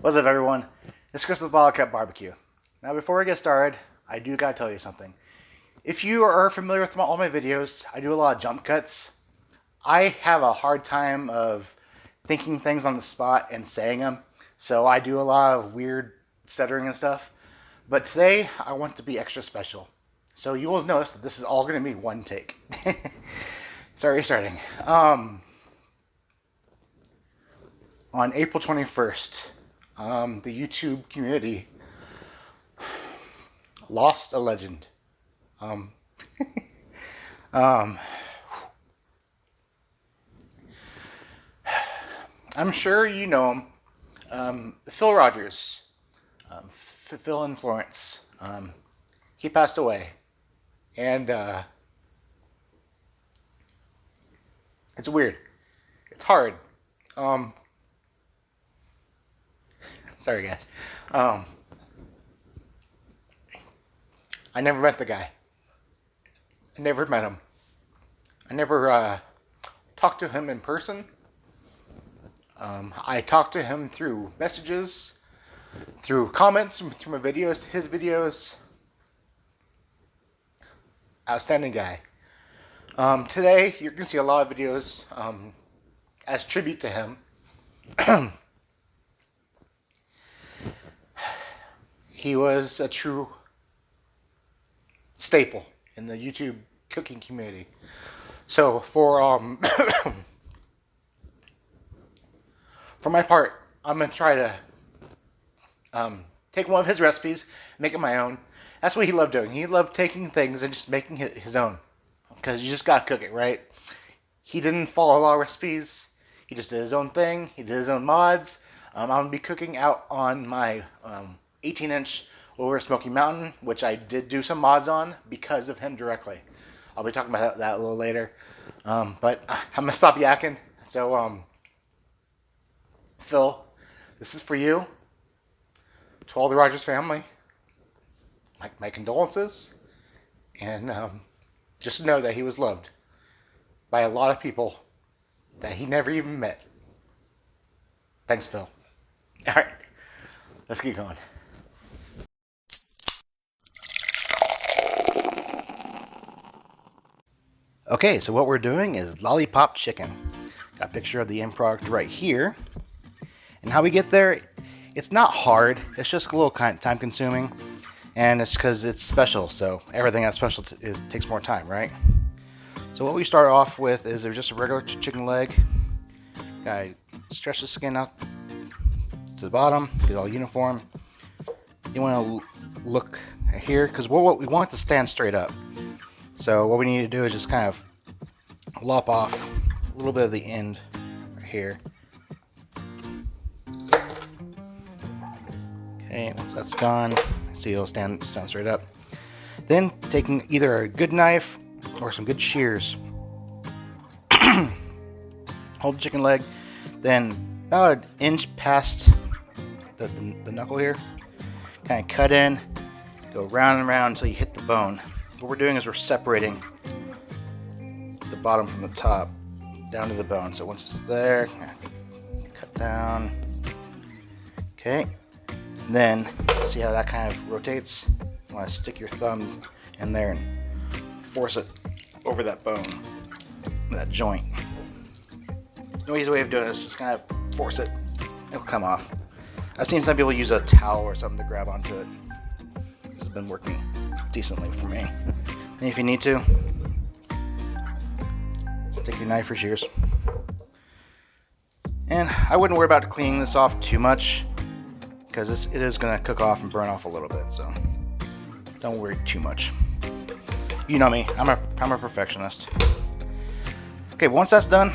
What's up, everyone? It's Chris with Lollipop Barbecue. Now, before we get started, I do gotta tell you something. If you are familiar with all my videos, I do a lot of jump cuts. I have a hard time of thinking things on the spot and saying them, so I do a lot of weird stuttering and stuff. But today, I want to be extra special. So you will notice that this is all going to be one take. Sorry, starting. On April 21st, the YouTube community lost a legend. I'm sure you know him. Phil Rogers, Phil and Florence. He passed away, and it's weird. It's hard. Sorry, guys. I never met the guy. I never met him. I never talked to him in person. I talked to him through messages, through comments, through my videos, his videos. Outstanding guy. Today, you're going to see a lot of videos as tribute to him. He was a true staple in the YouTube cooking community. So for for my part, I'm gonna try to take one of his recipes, make it my own. That's what he loved doing. He loved taking things and just making it his own, because you just gotta cook it, right? He didn't follow a lot of recipes. He just did his own thing. He did his own mods. I'm gonna be cooking out on my 18-inch over Smoky Mountain, which I did do some mods on because of him directly. I'll be talking about that a little later. But I'm going to stop yakking. So, Phil, this is for you. To all the Rogers family, my condolences. And just know that he was loved by a lot of people that he never even met. Thanks, Phil. All right, let's get going. Okay, so what we're doing is Lollipop Chicken. Got a picture of the end product right here. And how we get there, it's not hard. It's just a little time consuming. And it's because it's special, so everything that's special takes more time, right? So what we start off with is there's just a regular chicken leg. Gotta stretch the skin out to the bottom, get it all uniform. You want to look here, because what we want it to stand straight up. So what we need to do is just kind of lop off a little bit of the end right here. Okay, once that's gone, see it'll stand straight up. Then taking either a good knife or some good shears, hold the chicken leg, then about an inch past the knuckle here, kind of cut in, go round and round until you hit the bone. What we're doing is we're separating the bottom from the top down to the bone. So once it's there, cut down. Okay. And then see how that kind of rotates? You want to stick your thumb in there and force it over that bone, that joint. No easy way of doing it is just kind of force it. It'll come off. I've seen some people use a towel or something to grab onto it. This has been working decently for me. And if you need to, take your knife or shears. And I wouldn't worry about cleaning this off too much, because it is going to cook off and burn off a little bit, so don't worry too much. You know me, I'm a perfectionist. Okay, once that's done,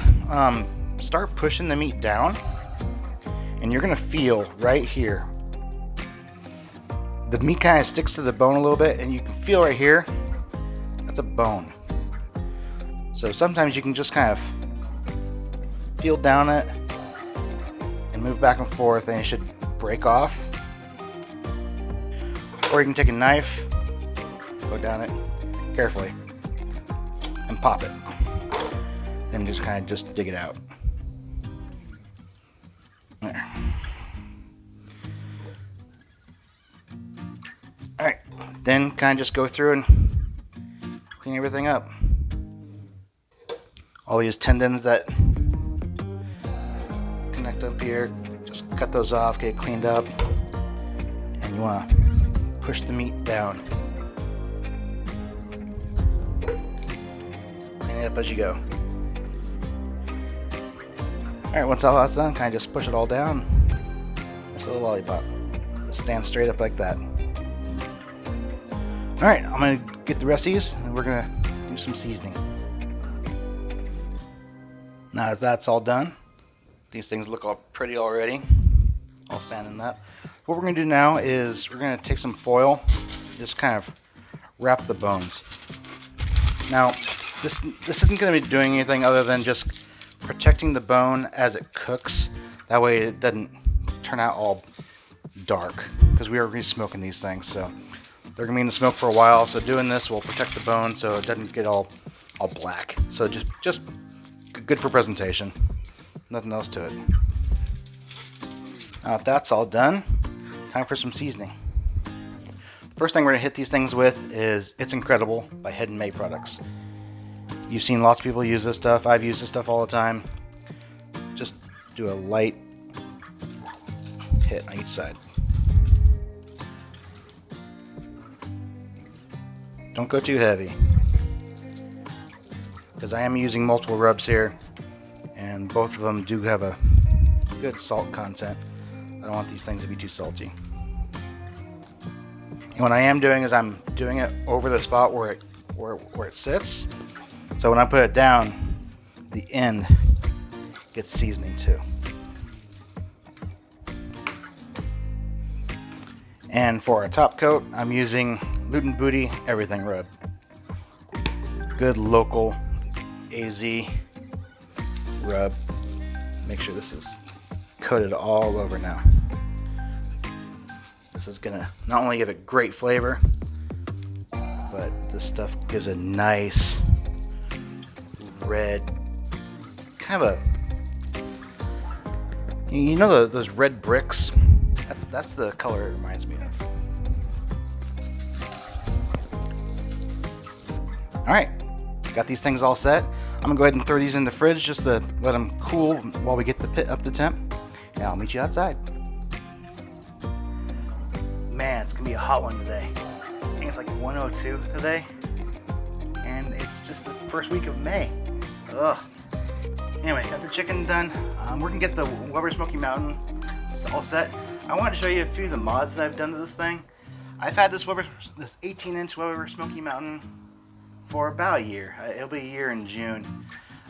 start pushing the meat down, and you're going to feel right here. The meat kind of sticks to the bone a little bit, and you can feel right here, that's a bone. So sometimes you can just kind of feel down it and move back and forth, and it should break off. Or you can take a knife, go down it carefully, and pop it. Then just dig it out. There. Then kind of just go through and clean everything up. All these tendons that connect up here, just cut those off, get it cleaned up. And you want to push the meat down. Clean it up as you go. Alright, once all that's done, kind of just push it all down. Just a little lollipop. Just stand straight up like that. Alright, I'm going to get the rest of these and we're going to do some seasoning. Now that that's all done, these things look all pretty already. All standing up. What we're going to do now is we're going to take some foil, just kind of wrap the bones. Now, this isn't going to be doing anything other than just protecting the bone as it cooks. That way it doesn't turn out all dark, because we are going to be smoking these things, so they're going to be in the smoke for a while. So doing this will protect the bone so it doesn't get all black. So just good for presentation. Nothing else to it. Now if that's all done, time for some seasoning. First thing we're going to hit these things with is It's Incredible by Head and Made Products. You've seen lots of people use this stuff. I've used this stuff all the time. Just do a light hit on each side. Don't go too heavy, because I am using multiple rubs here, and both of them do have a good salt content. I don't want these things to be too salty. And what I am doing is I'm doing it over the spot where it sits. So when I put it down, the end gets seasoning too. And for our top coat, I'm using Loot and Booty Everything Rub. Good local AZ rub. Make sure this is coated all over now. This is gonna not only give it great flavor, but this stuff gives a nice red, kind of a, you know those red bricks? That's the color it reminds me of. Alright, got these things all set. I'm gonna go ahead and throw these in the fridge just to let them cool while we get the pit up to temp. And I'll meet you outside. Man, it's gonna be a hot one today. I think it's like 102 today. And it's just the first week of May. Ugh. Anyway, got the chicken done. We're gonna get the Weber Smoky Mountain all set. I wanted to show you a few of the mods that I've done to this thing. I've had this 18-inch Weber Smoky Mountain for about a year. It'll be a year in June.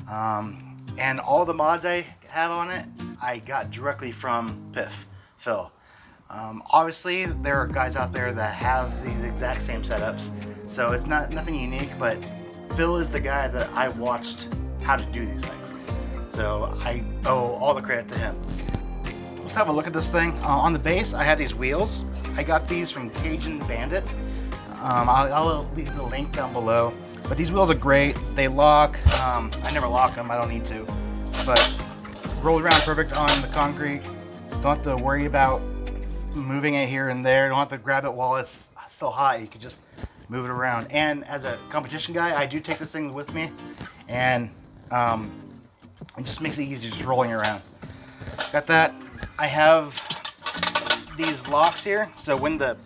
And all the mods I have on it, I got directly from Phil. Obviously, there are guys out there that have these exact same setups, so it's nothing unique, but Phil is the guy that I watched how to do these things. So I owe all the credit to him. Let's have a look at this thing. On the base, I have these wheels. I got these from Cajun Bandit. I'll leave a link down below. But these wheels are great. They lock. I never lock them. I don't need to. But rolls around perfect on the concrete. Don't have to worry about moving it here and there. Don't have to grab it while it's still hot. You can just move it around. And as a competition guy, I do take this thing with me, and it just makes it easy just rolling around. Got that. I have these locks here, so when the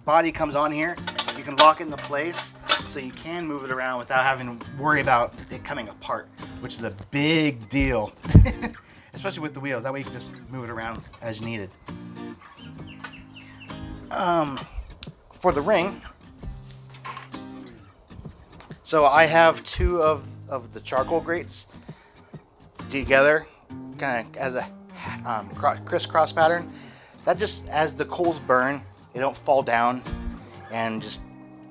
body comes on here, you can lock it into place, so you can move it around without having to worry about it coming apart, which is a big deal, especially with the wheels. That way you can just move it around as needed. For the ring, so I have two of the charcoal grates together, kind of as a crisscross pattern. That just, as the coals burn, they don't fall down, and just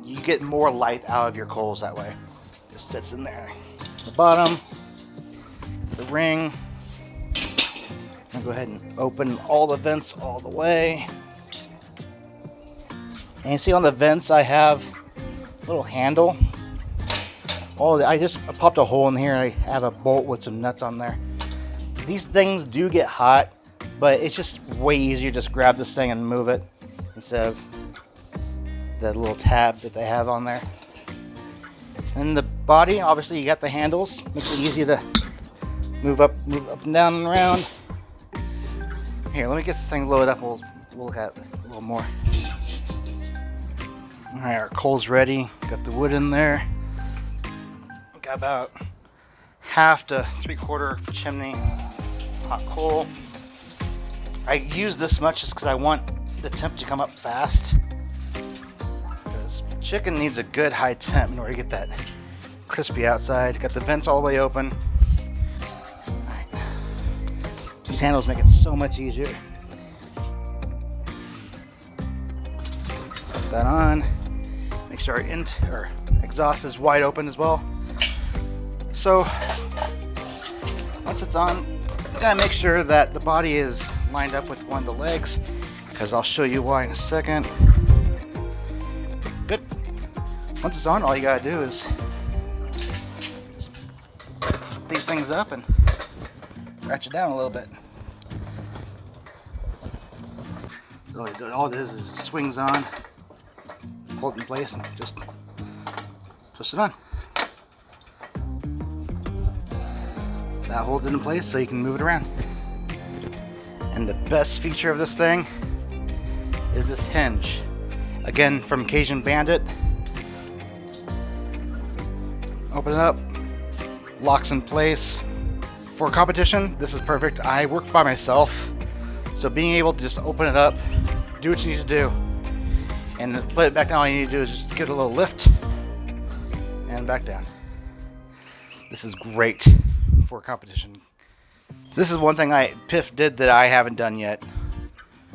you get more light out of your coals that way. Just sits in there. The bottom, the ring. I'll go ahead and open all the vents all the way. And you see on the vents I have a little handle. I popped a hole in here. I have a bolt with some nuts on there. These things do get hot, but it's just way easier to just grab this thing and move it instead of the little tab that they have on there. And the body, obviously you got the handles, makes it easy to move up and down and around. Here, let me get this thing loaded up, we'll look at it a little more. Alright, our coal's ready, got the wood in there. Got about 1/2 to 3/4 chimney hot coal. I use this much just because I want the temp to come up fast. Because chicken needs a good high temp in order to get that crispy outside. Got the vents all the way open. Right. These handles make it so much easier. Put that on. Make sure our exhaust is wide open as well. So once it's on, gotta make sure that the body is lined up with one of the legs, because I'll show you why in a second. Good. Once it's on, all you gotta do is just flip these things up and ratchet down a little bit. So all it is it swings on, hold it in place, and just twist it on. That holds it in place so you can move it around. And the best feature of this thing is this hinge. Again, from Cajun Bandit. Open it up, locks in place. For competition, this is perfect. I work by myself, so being able to just open it up, do what you need to do, and put it back down, all you need to do is just give it a little lift and back down. This is great for competition. So this is one thing Piff did that I haven't done yet.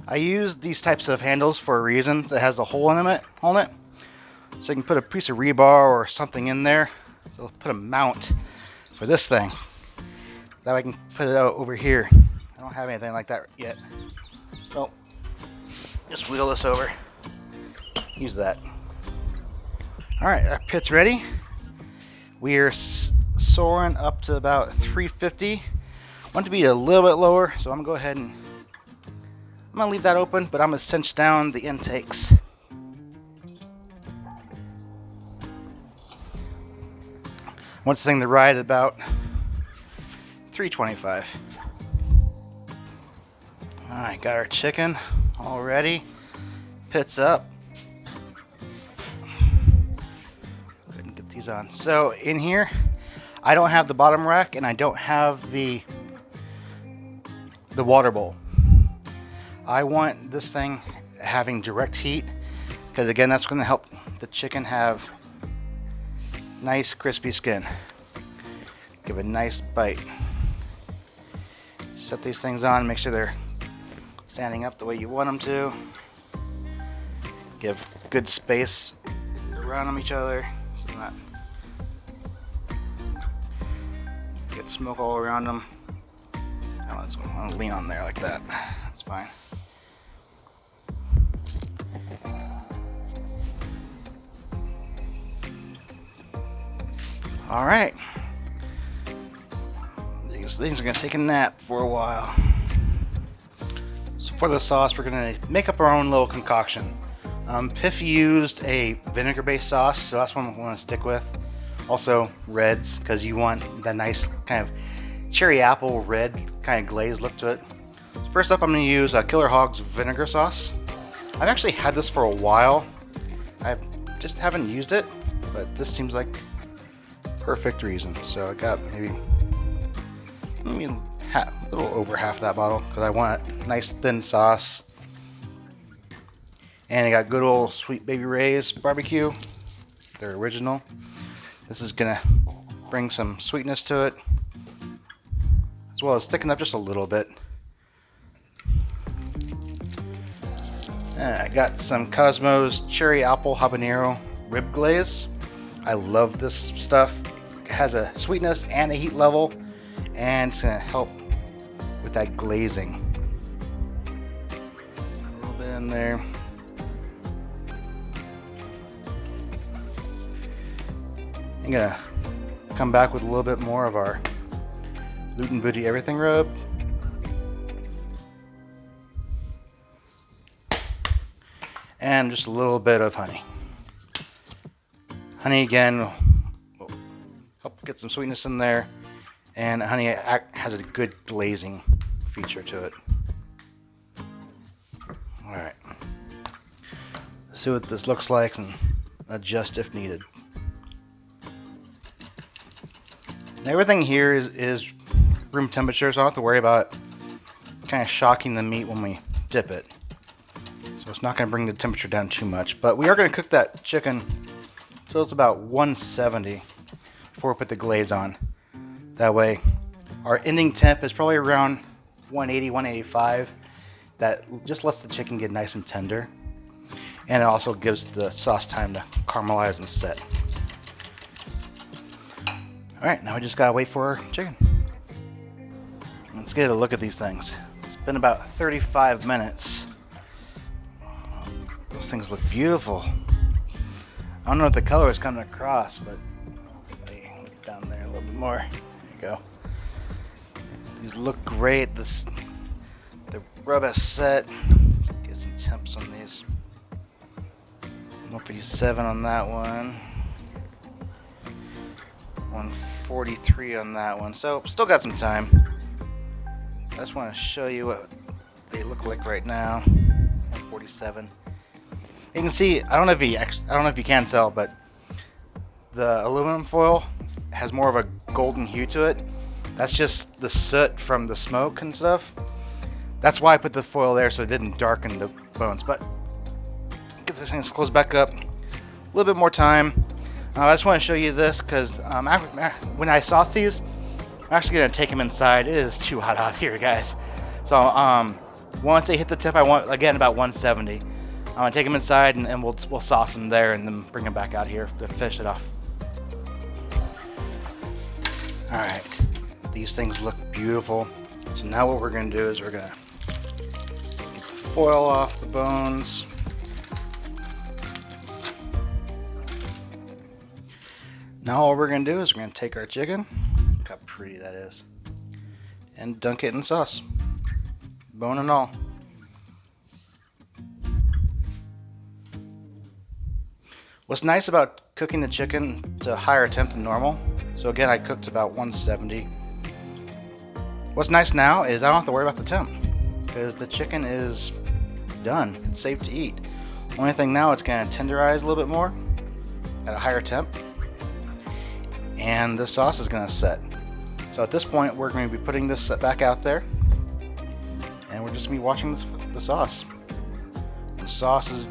I use these types of handles for a reason. It has a hole in it, so you can put a piece of rebar or something in there. So I'll put a mount for this thing. That way I can put it out over here. I don't have anything like that yet. So just wheel this over. Use that. All right, our pit's ready. We are soaring up to about 350. I want it to be a little bit lower, so I'm gonna go ahead and I'm gonna leave that open, but I'm gonna cinch down the intakes. I want this thing to ride at about 325. All right, got our chicken all ready. Pit's up. Go ahead and get these on. So in here, I don't have the bottom rack and I don't have the water bowl. I want this thing having direct heat, because again, that's going to help the chicken have nice crispy skin. Give a nice bite. Set these things on, make sure they're standing up the way you want them to. Give good space around them each other, so not get smoke all around them. I just want to lean on there like that. That's fine. All right. These things are going to take a nap for a while. So for the sauce, we're going to make up our own little concoction. Piff used a vinegar-based sauce, so that's one we want to stick with. Also reds, because you want that nice kind of cherry apple red kind of glaze look to it. First up, I'm going to use Killer Hogs vinegar sauce. I've actually had this for a while. I just haven't used it, but this seems like perfect reason. So I got maybe a little over half that bottle, because I want a nice thin sauce. And I got good old Sweet Baby Ray's barbecue, their original. This is gonna bring some sweetness to it, as well as thicken up just a little bit. I got some Cosmo's Cherry Apple Habanero Rib Glaze. I love this stuff. It has a sweetness and a heat level, and it's gonna help with that glazing. A little bit in there. I'm gonna come back with a little bit more of our Loot and Booty Everything rub. And just a little bit of honey. Honey again will help get some sweetness in there, and honey has a good glazing feature to it. Alright, see what this looks like and adjust if needed. And everything here is room temperature, so I don't have to worry about kind of shocking the meat when we dip it. So it's not going to bring the temperature down too much. But we are going to cook that chicken until it's about 170 before we put the glaze on. That way our ending temp is probably around 180, 185. That just lets the chicken get nice and tender. And it also gives the sauce time to caramelize and set. Alright, now we just gotta wait for our chicken. Let's get a look at these things. It's been about 35 minutes. Those things look beautiful. I don't know if the color is coming across, but look down there a little bit more. There you go. These look great. The rub has set. Let's get some temps on these. 157 on that one. 143 on that one. So still got some time. I just want to show you what they look like right now. 147. You can see, I don't know if you can tell, but the aluminum foil has more of a golden hue to it. That's just the soot from the smoke and stuff. That's why I put the foil there, so it didn't darken the bones. But get this thing closed back up. A little bit more time. I just want to show you this because when I sauce these, I'm actually going to take them inside. It is too hot out here, guys. So once they hit the temp, I want, again, about 170. I'm going to take them inside and we'll sauce them there and then bring them back out here to finish it off. Alright, these things look beautiful. So now what we're going to do is we're going to get the foil off the bones. Now all we're going to do is we're going to take our chicken, look how pretty that is, and dunk it in sauce, bone and all. What's nice about cooking the chicken to a higher temp than normal, so again I cooked about 170. What's nice now is I don't have to worry about the temp, because the chicken is done, it's safe to eat. Only thing now, it's going to tenderize a little bit more at a higher temp. And the sauce is going to set. So at this point we're going to be putting this back out there, and we're just going to be watching the sauce. When the sauce is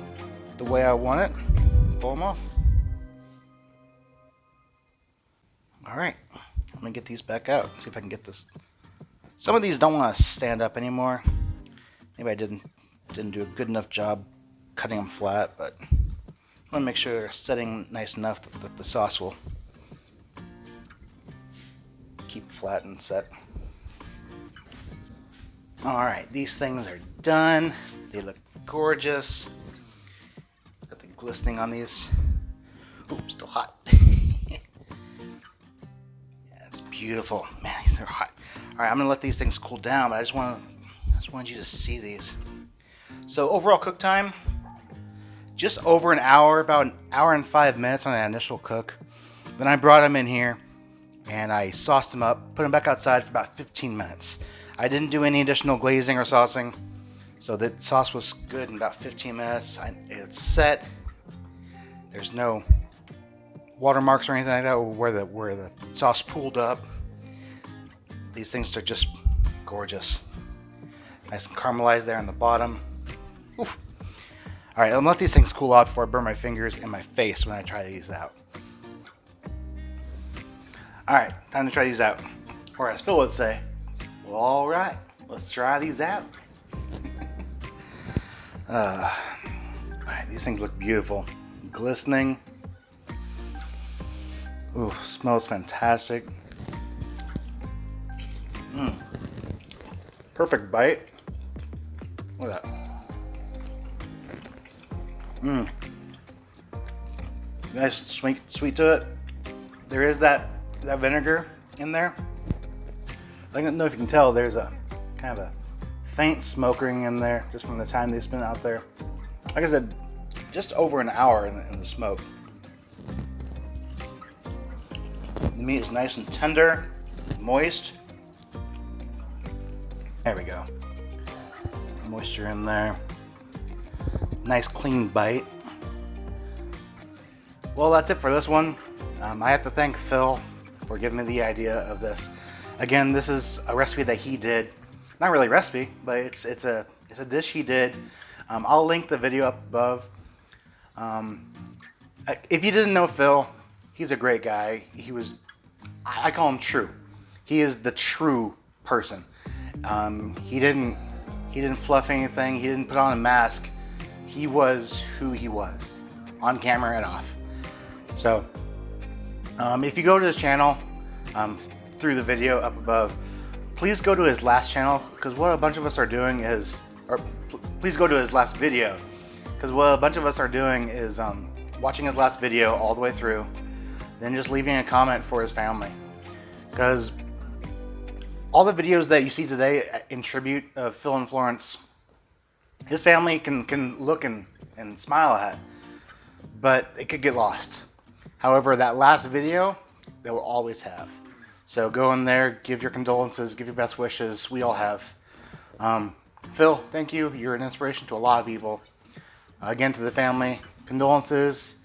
the way I want it, pull them off. Alright, I'm going to get these back out, see if I can get this. Some of these don't want to stand up anymore. Maybe I didn't do a good enough job cutting them flat, but I want to make sure they're setting nice enough that the sauce will keep flat and set. Alright, these things are done. They look gorgeous. Got the glistening on these. Ooh, still hot. Yeah, it's beautiful. Man, these are hot. Alright, I'm gonna let these things cool down, but I just wanted you to see these. So overall cook time, just over an hour, about an hour and 5 minutes on that initial cook. Then I brought them in here and I sauced them up, put them back outside for about 15 minutes. I didn't do any additional glazing or saucing, so the sauce was good in about 15 minutes. It's set. There's no watermarks or anything like that where the sauce pooled up. These things are just gorgeous. Nice and caramelized there on the bottom. Oof. All right, I'm gonna let these things cool off before I burn my fingers and my face when I try these out. All right, time to try these out. Or as Phil would say, well, all right, let's try these out. All right, these things look beautiful. Glistening. Ooh, smells fantastic. Perfect bite. Look at that. Nice sweet to it. There is that vinegar in there. I don't know if you can tell, there's a kind of a faint smoke ring in there just from the time they've been out there. Like I said, just over an hour in the smoke. meat is nice and tender, moist. There we go. Moisture in there. Nice clean bite. Well, that's it for this one. I have to thank Phil for giving me the idea of this. Again, this is a recipe that he did. Not really a recipe, but it's a dish he did. I'll link the video up above. If you didn't know Phil, he's a great guy. I call him true. He is the true person. He didn't fluff anything. He didn't put on a mask. He was who he was, on camera and off. So, if you go to his channel, through the video up above, please go to his last channel, because what a bunch of us are doing is, please go to his last video, because what a bunch of us are doing is watching his last video all the way through, then just leaving a comment for his family. Because all the videos that you see today in tribute of Phil and Florence, his family can look and smile at, but it could get lost. However, that last video, they will always have. So go in there, give your condolences, give your best wishes. We all have. Phil, thank you. You're an inspiration to a lot of people. Again, to the family, condolences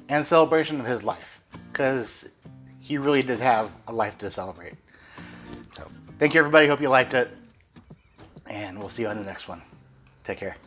and celebration of his life, because he really did have a life to celebrate. So thank you, everybody. Hope you liked it, and we'll see you on the next one. Take care.